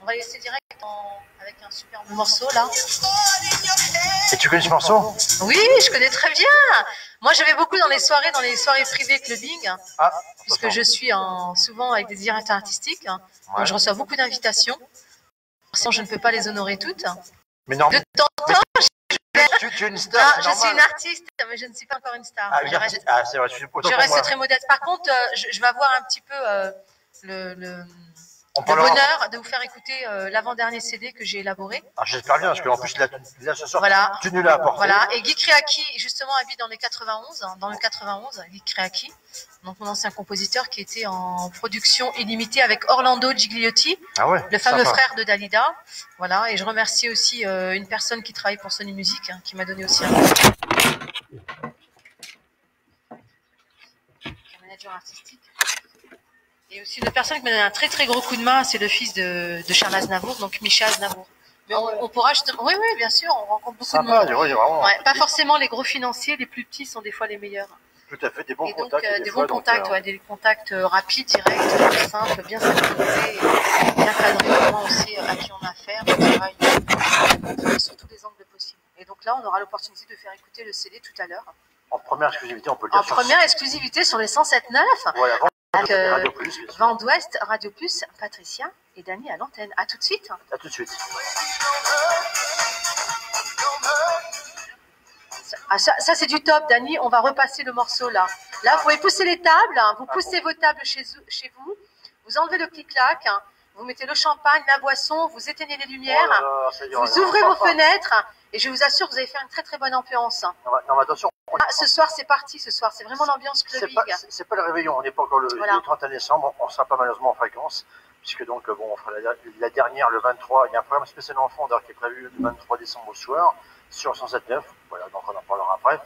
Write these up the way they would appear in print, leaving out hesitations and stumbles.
va laisser direct avec un superbe morceau là. Et tu connais ce morceau? Oui, je connais très bien. Moi, j'avais beaucoup dans les soirées privées clubbing, puisque je suis souvent avec des directeurs artistiques. Donc, je reçois beaucoup d'invitations. Sinon, je ne peux pas les honorer toutes. Mais non. De temps en temps, tu es une star. Non, je suis une artiste, mais je ne suis pas encore une star. C'est vrai, je reste très modeste. Par contre, je vais avoir un petit peu le bonheur de vous faire écouter l'avant-dernier CD que j'ai élaboré. J'espère bien, parce qu'en plus, là ce soir, voilà. tu nous l'as apporté. Voilà, et Guy Créaki, justement, habite dans le 91, Guy Créaki, donc mon ancien compositeur qui était en production illimitée avec Orlando Gigliotti, le fameux frère de Dalida. Voilà, et je remercie aussi une personne qui travaille pour Sony Music, qui m'a donné aussi un manager artistique. Et aussi une personne qui m'a donné un très très gros coup de main, c'est le fils de Charles Aznavour, donc Micha Aznavour. Mais on pourra justement... Oui, bien sûr, on rencontre beaucoup de monde. Vraiment. Pas forcément les gros financiers, les plus petits sont des fois les meilleurs. Tout à fait, des bons contacts. Des contacts rapides, directs, simples, bien synchronisés, bien cadrés, vraiment aussi à qui on a affaire, on travaille sur tous les angles possibles. Et donc là, on aura l'opportunité de faire écouter le CD tout à l'heure. En première exclusivité, on peut le dire. En première exclusivité sur les 107.9. Voilà, avec Vent d'Ouest, Radio Plus, Patricia et Dany à l'antenne. À tout de suite. À tout de suite. Ça c'est du top, Dany. On va repasser le morceau là. Là, vous pouvez pousser les tables. Vous poussez vos tables chez vous. Vous enlevez le clic-clac. Vous mettez le champagne, la boisson. Vous éteignez les lumières. Vous ouvrez vos fenêtres. Et je vous assure que vous allez faire une très très bonne ambiance. Non, mais attention. Ce soir, c'est parti. Ce soir, c'est vraiment l'ambiance clubbing. C'est pas le réveillon. On n'est pas encore le 31 décembre. On sera pas malheureusement en fréquence. Puisque donc, on fera la dernière le 23. Il y a un programme spécial enfant qui est prévu le 23 décembre au soir sur 107.9. Voilà, donc on en parlera après.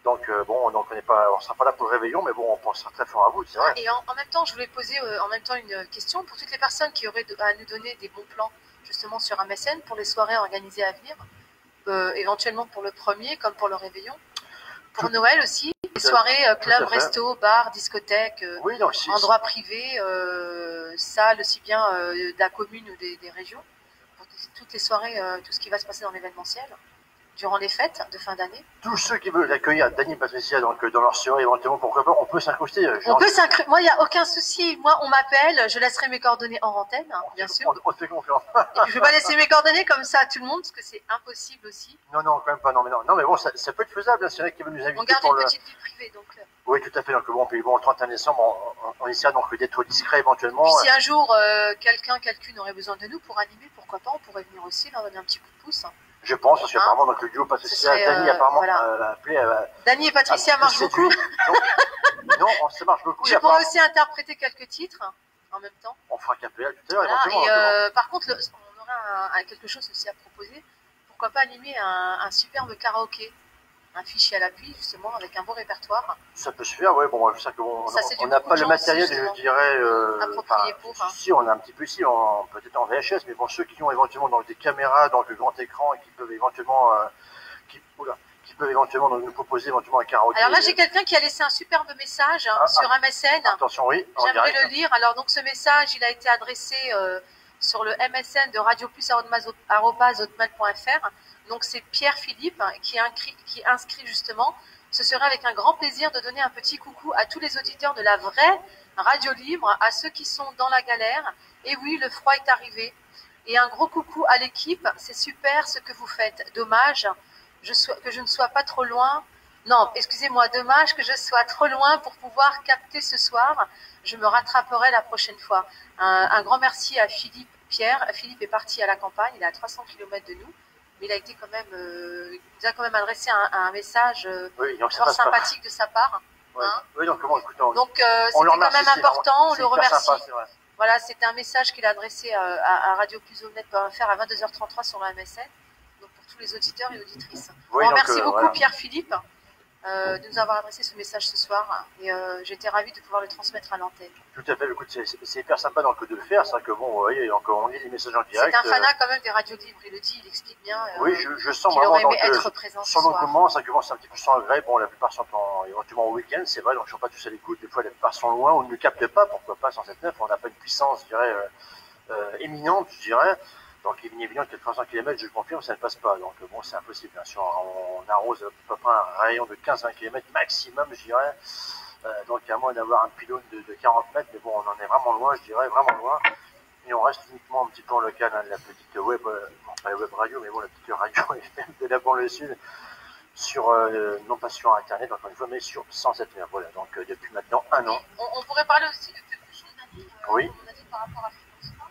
Donc, donc on sera pas là pour le réveillon, mais bon, on pensera très fort à vous, c'est vrai. Et en même temps, je voulais poser en même temps une question pour toutes les personnes qui auraient à nous donner des bons plans, justement, sur MSN pour les soirées organisées à venir, éventuellement pour le premier, comme pour le réveillon. Pour Noël aussi, les soirées, club, resto, bar, discothèque, endroits privés, salles aussi bien de la commune ou des régions. Pour toutes les soirées, tout ce qui va se passer dans l'événementiel, durant les fêtes de fin d'année. Tous ceux qui veulent accueillir Dany et Patricia dans leur soirée, éventuellement, pourquoi pas, on peut s'incruster. Moi, il n'y a aucun souci. Moi, on m'appelle, je laisserai mes coordonnées en antenne, bien sûr. On te fait confiance. Et puis, je ne vais pas laisser mes coordonnées comme ça à tout le monde, parce que c'est impossible aussi. Non, quand même pas. Non, mais bon, ça peut être faisable. C'est vrai qu'il veut nous inviter. On garde une petite vie privée, donc. Oui, tout à fait. Donc, le 31 décembre, on essaiera donc d'être discret éventuellement. Puis, si un jour, quelqu'un aurait besoin de nous pour animer, pourquoi pas, on pourrait venir aussi, leur donner un petit coup de pouce. Je pense, parce qu'apparemment, donc le duo Patricia, Dany apparemment appelé. Dany et Patricia marchent beaucoup. Non, ça marche beaucoup. Je pourrais aussi interpréter quelques titres en même temps. On fera Capella tout à l'heure, éventuellement. Et par contre, on aura quelque chose aussi à proposer. Pourquoi pas animer un superbe karaoké, un fichier à l'appui, justement, avec un beau répertoire. Ça peut se faire, oui. Bon, je sais qu'on n'a pas le matériel, je dirais. Approprié pour. Si, on a un petit peu ici, peut-être en VHS, mais bon, ceux qui ont éventuellement donc, des caméras dans le grand écran et qui peuvent éventuellement. Qui peuvent éventuellement nous proposer éventuellement un karaoké. Alors là, j'ai quelqu'un qui a laissé un superbe message sur MSN. Attention, oui. J'aimerais le lire. Alors, donc, ce message, il a été adressé sur le MSN de radioplus@hotmail.fr. Donc, c'est Pierre Philippe qui inscrit justement. Ce serait avec un grand plaisir de donner un petit coucou à tous les auditeurs de la vraie radio libre, à ceux qui sont dans la galère. Et oui, le froid est arrivé. Et un gros coucou à l'équipe. C'est super ce que vous faites. Dommage que je ne sois pas trop loin. Non, excusez-moi, dommage que je sois trop loin pour pouvoir capter ce soir. Je me rattraperai la prochaine fois. Un grand merci à Philippe Pierre. Philippe est parti à la campagne, il est à 300 km de nous. Mais il a été quand même, il nous a quand même adressé un message fort sympathique de sa part. Ouais. Hein, donc c'était quand même important, on le remercie. Sympa, voilà, c'était un message qu'il a adressé à radioplusomnet.fr à 22h33 sur la MSN. Tous les auditeurs et auditrices. Merci beaucoup Pierre-Philippe de nous avoir adressé ce message ce soir et j'étais ravie de pouvoir le transmettre à l'antenne. Tout à fait, écoute, c'est hyper sympa donc, de le faire, c'est vrai que bon, vous voyez, on lit les messages en direct. C'est un fanat quand même des radios libres, il le dit, il explique bien oui, je sens qu'il vraiment aurait aimé être présent ce soir. Comment, c'est un petit peu sans regret, bon, la plupart sont éventuellement au week-end, c'est vrai, donc je ne suis pas tous à l'écoute, des fois la plupart sont loin, on ne nous capte pas, pourquoi pas 107.9, on n'a pas une puissance, je dirais, éminente, je dirais. Donc il est évident que 300 km, je le confirme, ça ne passe pas. Donc bon, c'est impossible. Bien sûr, on arrose à peu près un rayon de 15-20 km maximum, je dirais. Donc à moins d'avoir un pylône de 40 mètres, mais bon, on en est vraiment loin, je dirais, vraiment loin. Et on reste uniquement un petit peu en local, hein, la petite web, pas la web radio, mais bon, la petite radio FM de la banlieue sud, sur, non pas sur Internet, encore une fois, mais sur 107 mètres. Voilà, donc depuis maintenant un an. On pourrait parler aussi de quelque chose, Dani, oui. comme on a dit par rapport à Fréquence 3.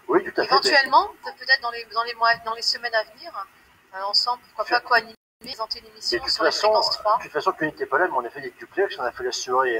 Oui, tout à fait. Éventuellement, peut-être dans les semaines à venir, ensemble, pourquoi pas co-animer, présenter une émission sur la Fréquence 3. De toute façon, tu n'étais pas là, mais on a fait des duplex, on a fait la soirée